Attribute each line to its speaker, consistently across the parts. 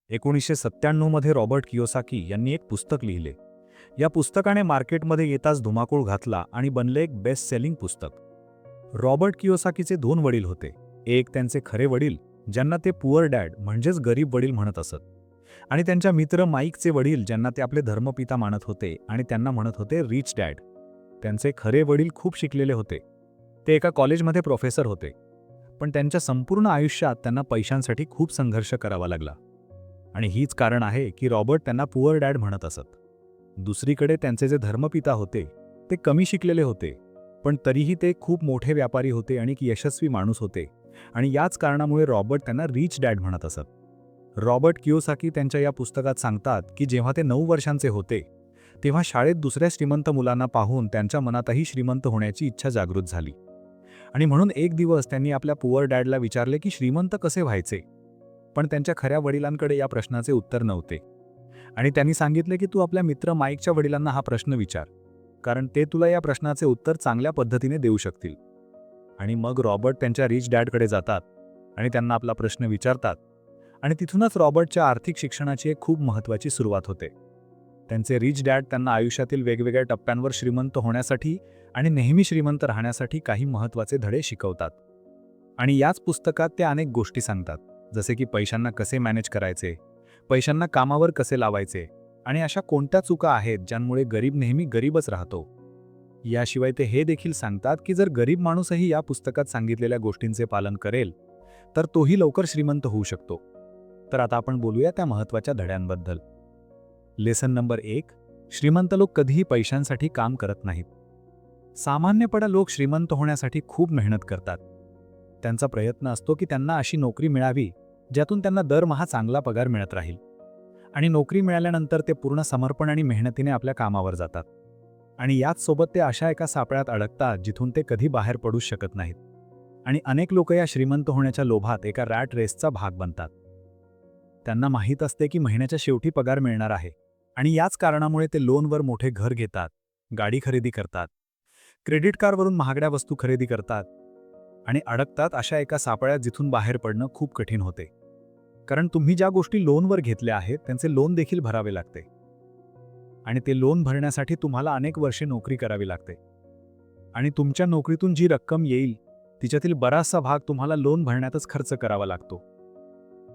Speaker 1: 1997 मध्ये Robert Kiyosaki यांनी एक पुस्तक लिहिले. या पुस्तकाने मार्केटमध्ये येताच धुमाकूळ घातला आणि बनले एक बेस्ट सेलिंग पुस्तक. रॉबर्ट कियोसाकीचे 2 वडील होते. एक त्यांचे खरे वडील, ज्यांना ते पुअर डॅड म्हणजेच गरीब वडील म्हणत असत, आणि त्यांच्या मित्र माईकचे वडील, ज्यांना ते आपले धर्मपिता मानत होते आणि त्यांना म्हणत होते रिच डॅड. त्यांचे खरे वडील खूप शिकलेले होते. ते एका कॉलेजमध्ये प्रोफेसर होते. पण त्यांच्या संपूर्ण आयुष्यात त्यांना पैशांसाठी खूप संघर्ष करावा लागला. आणि हीच कारण आहे की रॉबर्ट त्यांना पुअर डॅड म्हणत असत. दुसरीकडे त्यांचे जे धर्मपिता होते ते कमी शिकलेले होते, पण तरीही ते खूप मोठे व्यापारी होते आणि यशस्वी माणूस होते, आणि याच कारणामुळे रॉबर्ट त्यांना रिच डॅड म्हणत असत. रॉबर्ट कियोसाकी त्यांच्या या पुस्तकात सांगतात की जेव्हा ते 9 वर्षांचे होते तेव्हा शाळेत दुसऱ्या श्रीमंत मुलांना पाहून त्यांच्या मनातही श्रीमंत होण्याची इच्छा जागृत झाली. आणि म्हणून एक दिवस त्यांनी आपल्या पुअर डॅडला विचारले की श्रीमंत कसे व्हायचे. पण त्यांच्या खऱ्या वडिलांकडे या प्रश्नाचे उत्तर नव्हते. आणि त्यांनी सांगितले की तू आपल्या मित्र माईकच्या वडिलांना हा प्रश्न विचार, कारण ते तुला या प्रश्नाचे उत्तर चांगल्या पद्धतीने देऊ शकतील. आणि मग रॉबर्ट त्यांच्या रिच डॅडकडे जातात आणि त्यांना आपला प्रश्न विचारतात. आणि तिथूनच रॉबर्टच्या आर्थिक शिक्षणाची एक खूप महत्त्वाची सुरुवात होते. त्यांचे रिच डॅड त्यांना आयुष्यातील वेगवेगळ्या टप्प्यांवर श्रीमंत होण्यासाठी आणि नेहमी श्रीमंत राहण्यासाठी काही महत्त्वाचे धडे शिकवतात. आणि याच पुस्तकात ते अनेक गोष्टी सांगतात, जसे की पैशांना कसे मॅनेज करायचे, पैशांना कामावर कसे लावायचे, आणि अशा कोणत्या चुका आहेत ज्यांमुळे गरीब नेहमी गरीबच राहतो. याशिवाय ते हे देखील सांगतात की जर गरीब माणूसही या पुस्तकात सांगितलेल्या गोष्टींचे पालन करेल तर तोही लवकर श्रीमंत होऊ शकतो. तर आता आपण बोलूया त्या महत्त्वाच्या धड्यांबद्दल. Lesson number 1. श्रीमंत लोक कधीही पैशांसाठी काम करत नाहीत. सामान्यपणे लोक श्रीमंत होण्यासाठी खूप मेहनत करतात. त्यांचा प्रयत्न असतो की त्यांना अशी नोकरी मिळावी ज्यातून त्यांना दरमहा चांगला पगार मिळत राहील. आणि नोकरी मिळाल्यानंतर ते पूर्ण समर्पण आणि मेहनतीने आपल्या कामावर जातात. आणि याच सोबत ते अशा एका सापळ्यात अडकतात जिथून ते कधी बाहेर पडूच शकत नाहीत. आणि अनेक लोक या श्रीमंत होण्याच्या लोभात एका रॅट रेसचा भाग बनतात. त्यांना माहीत असते की महिन्याच्या शेवटी पगार मिळणार आहे, आणि याच कारणामुळे ते लोनवर मोठे घर घेतात, गाडी खरेदी करतात, क्रेडिट कार्डवरून महागड्या वस्तू खरेदी करतात, आणि अडकतात अशा एका सापळ्यात जिथून बाहेर पडणं खूप कठीण होते. कारण तुम्ही ज्या गोष्टी लोनवर घेतल्या आहेत त्यांचे लोन देखील भरावे लागते. आणि ते लोन भरण्यासाठी तुम्हाला अनेक वर्षे नोकरी करावी लागते. आणि तुमच्या नोकरीतून जी रक्कम येईल तिच्यातील बराचसा भाग तुम्हाला लोन भरण्यातच खर्च करावा लागतो.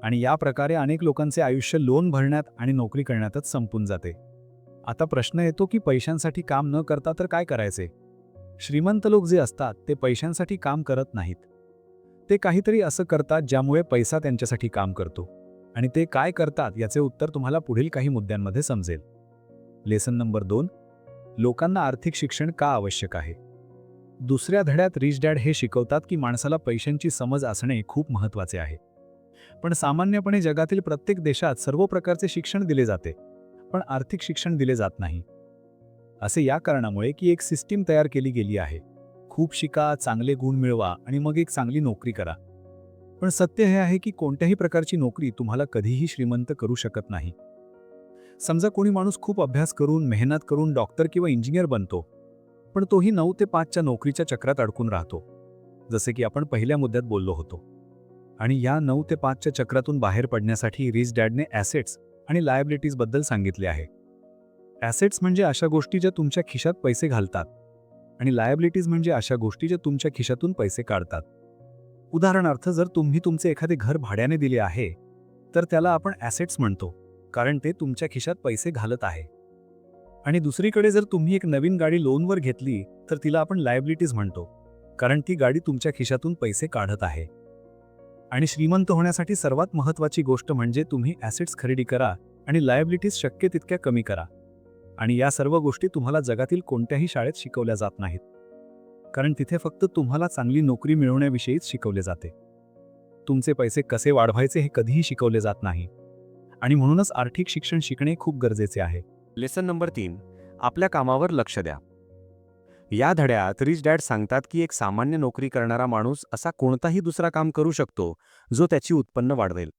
Speaker 1: आणि या प्रकारे अनेक लोकांचे आयुष्य लोन भरण्यात आणि नोकरी करण्यातच संपून जाते. आता प्रश्न येतो की पैशांसाठी काम न करता तर काय करायचे. श्रीमंत लोक जे असतात ते पैशांसाठी काम करत नाहीत. ते काहीतरी असं करतात ज्यामुळे पैसा त्यांच्यासाठी काम करतो. आणि ते काय करतात याचे उत्तर तुम्हाला पुढील काही मुद्द्यांमध्ये समजेल. Lesson number 2. लोकांना आर्थिक शिक्षण का आवश्यक आहे. दुसऱ्या धड्यात रिच डॅड हे शिकवतात की माणसाला पैशांची समज असणे खूप महत्त्वाचे आहे. पण सामान्यपणे जगातील प्रत्येक देशात सर्व प्रकारचे शिक्षण दिले जाते, पण आर्थिक शिक्षण दिले जात नाही. असे या कारणामुळे की एक सिस्टीम तयार केली गेली आहे. खूप शिका, चांगले गुण मिळवा आणि मग एक चांगली नोकरी करा. पण सत्य हे आहे की कोणत्याही प्रकारची नोकरी तुम्हाला कधीही श्रीमंत करू शकत नाही. समजा कोणी माणूस खूप अभ्यास करून मेहनत करून डॉक्टर किंवा इंजिनियर बनतो, पण तोही 9 ते 5च्या नोकरीच्या चक्रात अडकून राहतो, जसे की आपण पहिल्या मुद्द्यात बोललो होतो. आणि या 9 ते 5च्या चक्रातून बाहेर पडण्यासाठी रिच डॅडने ॲसेट्स आणि लायबिलिटीज बद्दल सांगितले आहे. ॲसेट्स म्हणजे अशा गोष्टी ज्या तुमच्या खिशात पैसे घालतात, आणि लायबिलिटीज म्हणजे अशा गोष्टी ज्या तुमच्या खिशातून पैसे काढतात. उदाहरणार्थ, जर तुम्ही तुमचे एखादे घर भाड्याने दिले आहे तर त्याला आपण ॲसेट्स म्हणतो, कारण ते तुमच्या खिशात पैसे घालत आहे. आणि दुसरीकडे जर तुम्ही एक नवीन गाडी लोनवर घेतली तर तिला आपण लायबिलिटीज म्हणतो, कारण ती गाडी तुमच्या खिशातून पैसे काढत आहे. आणि श्रीमंत होण्यासाठी सर्वात महत्त्वाची गोष्ट म्हणजे तुम्ही ॲसेट्स खरेदी करा आणि लायबिलिटीज शक्य तितक्या कमी करा. आणि या सर्व गोष्टी तुम्हाला जगातील कोणत्याही शाळेत शिकवल्या जात नाहीत, कारण तिथे फक्त तुम्हाला चांगली नोकरी मिळवण्याविषयीच शिकवले जाते. तुमचे पैसे कसे वाढवायचे हे कधीही शिकवले जात नाही. आणि म्हणूनच आर्थिक शिक्षण शिकणे खूप गरजेचे आहे.
Speaker 2: Lesson number 3. आपल्या कामावर लक्ष द्या. या धड्यात रिच डॅड सांगतात की एक सामान्य नोकरी करणारा माणूस असा कोणताही दुसरा काम करू शकतो जो त्याची उत्पन्न वाढवेल.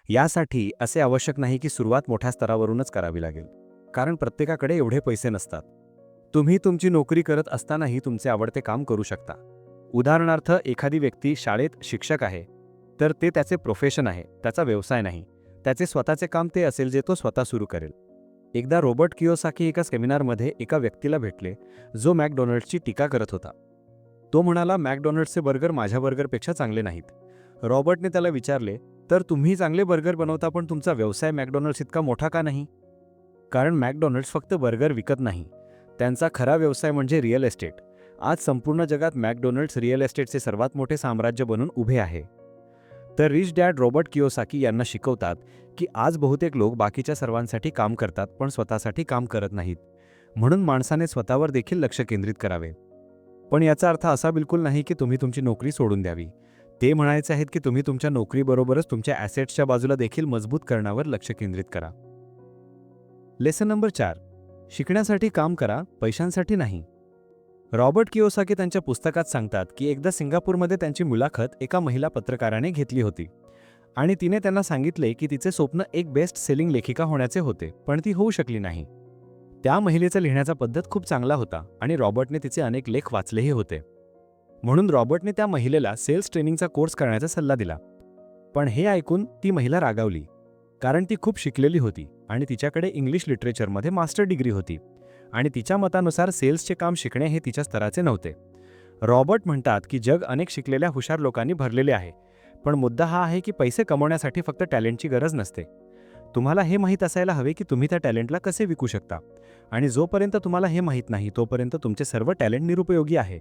Speaker 2: यासाठी असे आवश्यक नाही की सुरुवात मोठ्या स्तरावरूनच करावी लागेल, कारण प्रत्येकाकडे एवढे पैसे नसतात. तुम्ही तुमची नोकरी करत असतानाही तुमचे आवडते काम करू शकता. उदाहरणार्थ, एखादी व्यक्ती शाळेत शिक्षक आहे तर ते त्याचे प्रोफेशन आहे, त्याचा व्यवसाय नाही. त्याचे स्वतःचे काम ते असेल जे तो स्वतः सुरू करेल. एकदा रॉबर्ट कियोसाकी एका सेमिनारमध्ये एका व्यक्तीला भेटले जो मॅकडॉनल्ड्सची टीका करत होता. तो म्हणाला, मॅकडॉनल्ड्सचे बर्गर माझ्या बर्गरपेक्षा चांगले नाहीत. रॉबर्टने त्याला विचारले, तर तुम्ही चांगले बर्गर बनवता पण तुमचा व्यवसाय मॅकडॉनल्ड्स इतका मोठा का नाही? कारण मॅकडॉनल्ड्स फक्त बर्गर विकत नाही, त्यांचा खरा व्यवसाय म्हणजे रिअल एस्टेट. आज संपूर्ण जगात मॅकडॉनल्ड्स रिअल एस्टेटचे सर्वात मोठे साम्राज्य बनून उभे आहे. तर रिच डॅड रॉबर्ट कियोसाकी यांना शिकवतात की आज बहुतेक लोक बाकीच्या सर्वांसाठी काम करतात पण स्वतःसाठी काम करत नाहीत. म्हणून माणसाने स्वतःवर देखील लक्ष केंद्रित करावे. पण याचा अर्थ असा बिलकुल नाही की तुम्ही तुमची नोकरी सोडून द्यावी. ते म्हणायचे आहेत की तुम्ही तुमच्या नोकरीबरोबरच तुमच्या ॲसेट्सच्या बाजूला देखील मजबूत करण्यावर लक्ष केंद्रित करा. लेसन नंबर 4, शिकण्यासाठी काम करा, पैशांसाठी नाही. रॉबर्ट कियोसाकी त्यांच्या पुस्तकात सांगतात की एकदा सिंगापूरमध्ये त्यांची मुलाखत एका महिला पत्रकाराने घेतली होती आणि तिने त्यांना सांगितले की तिचे स्वप्न एक बेस्ट सेलिंग लेखिका होण्याचे होते, पण ती होऊ शकली नाही. त्या महिलेचा लिहिण्याचा पद्धत खूप चांगला होता आणि रॉबर्टने तिचे अनेक लेख वाचलेही होते. म्हणून रॉबर्टने त्या महिलेला सेल्स ट्रेनिंगचा कोर्स करण्याचा सल्ला दिला. पण हे ऐकून ती महिला रागावली, कारण ती खूप शिकलेली होती आणि तिच्याकडे इंग्लिश लिटरेचरमध्ये मास्टर डिग्री होती आणि तिच्या मतानुसार सेल्सचे काम शिकणे हे तिच्या स्तराचे नव्हते. रॉबर्ट म्हणतात की जग अनेक शिकलेल्या हुशार लोकांनी भरलेले आहे, पण मुद्दा हा आहे की पैसे कमवण्यासाठी फक्त टॅलेंटची गरज नसते. तुम्हाला हे माहीत असायला हवे की तुम्ही त्या टॅलेंटला कसे विकू शकता, आणि जोपर्यंत तुम्हाला हे माहीत नाही तोपर्यंत तुमचे सर्व टॅलेंट निरुपयोगी आहे.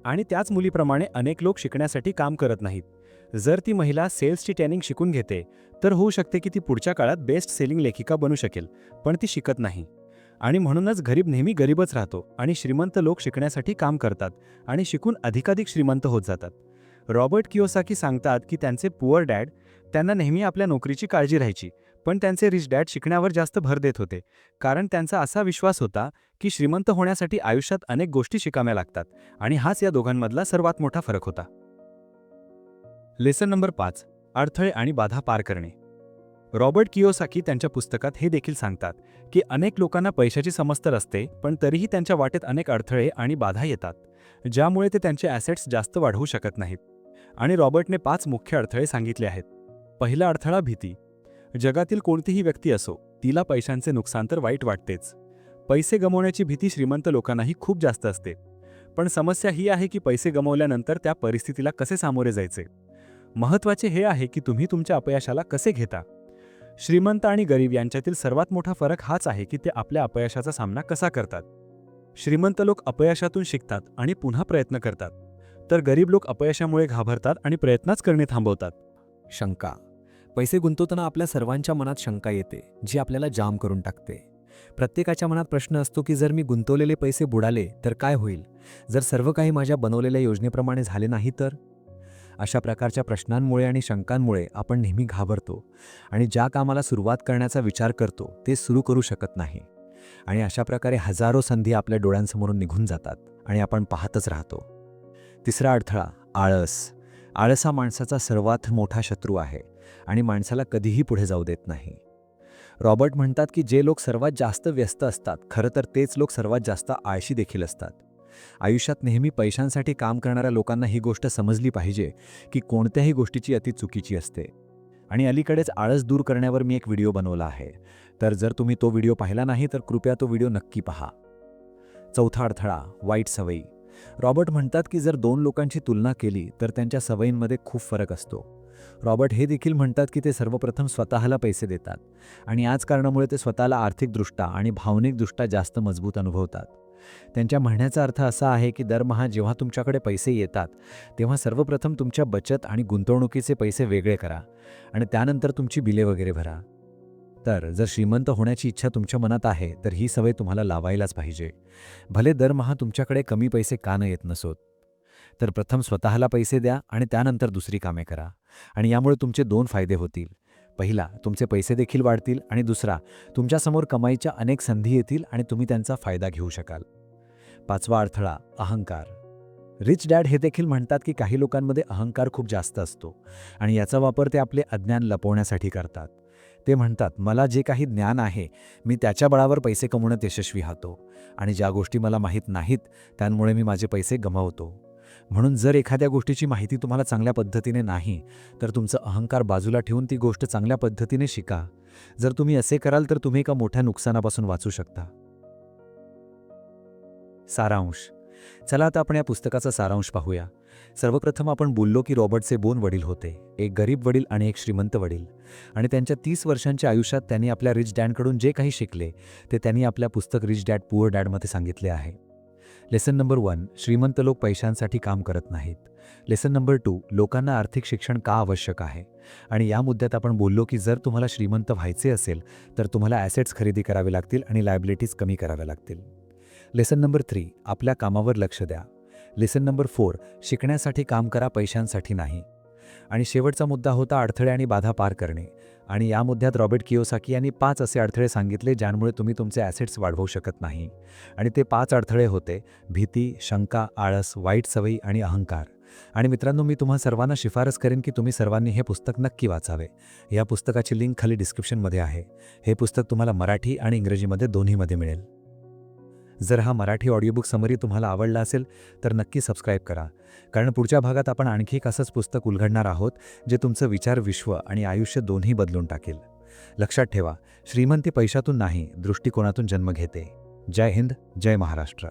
Speaker 2: आणि त्याच मुलीप्रमाणे अनेक लोक शिकण्यासाठी काम करत नाहीत. जर ती महिला सेल्सची ट्रेनिंग शिकून घेते तर होऊ शकते की ती पुढच्या काळात बेस्ट सेलिंग लेखिका बनू शकेल, पण ती शिकत नाही. आणि म्हणूनच गरीब नेहमी गरीबच राहतो आणि श्रीमंत लोक शिकण्यासाठी काम करतात आणि शिकून अधिकाधिक श्रीमंत होत जातात. रॉबर्ट कियोसाकी सांगतात की त्यांचे पुअर डॅड त्यांना नेहमी आपल्या नोकरीची काळजी राहायची, पण त्यांचे रिच डॅड शिकण्यावर जास्त भर देत होते, कारण त्यांचा असा विश्वास होता की श्रीमंत होण्यासाठी आयुष्यात अनेक गोष्टी शिकाव्या लागतात आणि हाच या दोघांमधला सर्वात मोठा फरक होता. लेसन नंबर 5, अडथळे आणि बाधा पार करणे. रॉबर्ट कियोसाकी त्यांच्या पुस्तकात हे देखील सांगतात की अनेक लोकांना पैशाची समज तर असते, पण तरीही त्यांच्या वाटेत अनेक अडथळे आणि बाधा येतात, ज्यामुळे ते त्यांचे ॲसेट्स जास्त वाढवू शकत नाहीत. आणि रॉबर्टने 5 मुख्य अडथळे सांगितले आहेत. पहिला अडथळा भीती. जगातील कोणतीही व्यक्ती असो, तिला पैशांचे नुकसान तर वाईट वाटतेच. पैसे गमावण्याची भीती श्रीमंत लोकांनाही खूप जास्त असते. पण समस्या ही आहे की पैसे गमावल्यानंतर त्या परिस्थितीला कसे सामोरे जायचे. महत्त्वाचे हे आहे की तुम्ही तुमच्या अपयशाला कसे घेता. श्रीमंत आणि गरीब यांच्यातील सर्वात मोठा फरक हाच आहे की ते आपल्या अपयशाचा सामना कसा करतात. श्रीमंत लोक अपयशातून शिकतात आणि पुन्हा प्रयत्न करतात, तर गरीब लोक अपयशामुळे घाबरतात आणि प्रयत्नच करणे थांबवतात.
Speaker 3: शंका. पैसे गुंतवताना आपल्या सर्वांच्या मनात शंका येते, जी आपल्याला जाम करून टाकते. प्रत्येकाच्या मनात प्रश्न असतो की जर मी गुंतवलेले पैसे बुडाले तर काय होईल, जर सर्व काही माझ्या बनवलेल्या योजनेप्रमाणे झाले नाही तर. अशा प्रकारच्या प्रश्नांमुळे आणि शंकांमुळे आपण नेहमी घाबरतो आणि ज्या कामाला सुरुवात करण्याचा विचार करतो ते सुरू करू शकत नाही. आणि अशा प्रकारे हजारो संधी आपल्या डोळ्यांसमोरून निघून जातात आणि आपण पाहतच राहतो. तिसरा अडथळा आळस. आळस हा माणसाचा सर्वात मोठा शत्रू आहे आणि माणसाला कधीही पुढे जाऊ देत नाही. रॉबर्ट म्हणतात की जे लोक सर्वात जास्त व्यस्त असतात, खरं तर तेच लोक सर्वात जास्त आळशी देखील असतात. आयुष्यात नेहमी पैशांसाठी काम करणाऱ्या लोकांना ही गोष्ट समजली पाहिजे की कोणत्याही गोष्टीची अति चुकीची असते. आणि अलीकडेच आळस दूर करण्यावर मी एक व्हिडिओ बनवला आहे, तर जर तुम्ही तो व्हिडिओ पाहिला नाही तर कृपया तो व्हिडिओ नक्की पहा. चौथा अडथळा वाईट सवयी. रॉबर्ट म्हणतात की जर 2 लोकांची तुलना केली तर त्यांच्या सवयींमध्ये खूप फरक असतो. रॉबर्ट हे देखील म्हणतात की ते सर्वप्रथम स्वतःला पैसे देतात आणि याच कारणामुळे ते स्वतःला आर्थिकदृष्ट्या आणि भावनिकदृष्ट्या जास्त मजबूत अनुभवतात. त्यांच्या म्हणण्याचा अर्थ असा आहे की दरमहा जेव्हा तुमच्याकडे पैसे येतात तेव्हा सर्वप्रथम तुमच्या बचत आणि गुंतवणुकीचे पैसे वेगळे करा आणि त्यानंतर तुमची बिले वगैरे भरा. तर जर श्रीमंत होण्याची इच्छा तुमच्या मनात आहे तर ही सवय तुम्हाला लावायलाच पाहिजे. भले दरमहा तुमच्याकडे कमी पैसे का न येत नसोत, तर प्रथम स्वतःला पैसे द्या आणि त्यानंतर दुसरी कामे करा. आणि यामुळे तुमचे 2 फायदे होतील. पहिला, तुमचे पैसे देखील वाढतील आणि दुसरा, तुमच्यासमोर कमाईच्या अनेक संधी येतील आणि तुम्ही त्यांचा फायदा घेऊ शकाल. 5वा अडथळा अहंकार. रिच डॅड हे देखील म्हणतात की काही लोकांमध्ये अहंकार खूप जास्त असतो आणि याचा वापर ते आपले अज्ञान लपवण्यासाठी करतात. ते म्हणतात, मला जे काही ज्ञान आहे मी त्याच्या बळावर पैसे कमवण्यात यशस्वी होतो आणि ज्या गोष्टी मला माहीत नाहीत त्यामुळे मी माझे पैसे गमावतो. म्हणून जर एखाद्या गोष्टीची माहिती तुम्हाला चांगल्या पद्धतीने नाही, तर तुमचं अहंकार बाजूला ठेवून ती गोष्ट चांगल्या पद्धतीने शिका. जर तुम्ही असे कराल तर तुम्ही एका मोठ्या नुकसानापासून वाचू शकता. सारांश. चला आता आपण या पुस्तकाचा सारांश पाहूया. सर्वप्रथम आपण बोललो की रॉबर्टचे 2 वडील होते, एक गरीब वडील आणि एक श्रीमंत वडील. आणि त्यांच्या 30 वर्षांच्या आयुष्यात त्यांनी आपल्या रिच डॅडकडून जे काही शिकले ते त्यांनी आपल्या पुस्तक रिच डॅड पुअर डॅडमध्ये सांगितले आहे. लेसन नंबर 1, श्रीमंत लोक पैशांसाठी काम करत नाहीत. लेसन नंबर 2, लोकांना आर्थिक शिक्षण का आवश्यक आहे. आणि या मुद्द्यात आपण बोललो की जर तुम्हाला श्रीमंत व्हायचे असेल तर तुम्हाला ॲसेट्स खरेदी करावे लागतील आणि लायबिलिटीज कमी कराव्या लागतील. लेसन नंबर 3, आपल्या कामावर लक्ष द्या. लेसन नंबर 4, शिकण्यासाठी काम करा, पैशांसाठी नाही. आणि शेवटचा मुद्दा होता अडथळे आणि बाधा पार करणे. आणि या मुद्द्यात रॉबर्ट कियोसाकी यांनी 5 असे अडथळे सांगितले ज्यामुळे तुम्ही तुमचे ॲसेट्स वाढवू शकत नाही. आणि ते 5 अडथळे होते: भीती, शंका, आळस, वाईट सवयी आणि अहंकार. आणि मित्रांनो, मी तुम्हा सर्वांना शिफारस करेन की तुम्ही सर्वांनी हे पुस्तक नक्की वाचावे. या पुस्तकाची लिंक खाली डिस्क्रिप्शनमध्ये आहे. हे पुस्तक तुम्हाला मराठी आणि इंग्रजीमध्ये दोन्हीमध्ये मिळेल. जर हा मराठी ऑडिओबुक समरी तुम्हाला आवडला असेल तर नक्की सबस्क्राईब करा, कारण पुढच्या भागात आपण आणखी एक असंच पुस्तक उलगडणार आहोत जे तुमचं विचार विश्व आणि आयुष्य दोन्ही बदलून टाकेल. लक्षात ठेवा, श्रीमंती पैशातून नाही, दृष्टिकोनातून जन्म घेते. जय हिंद, जय महाराष्ट्र.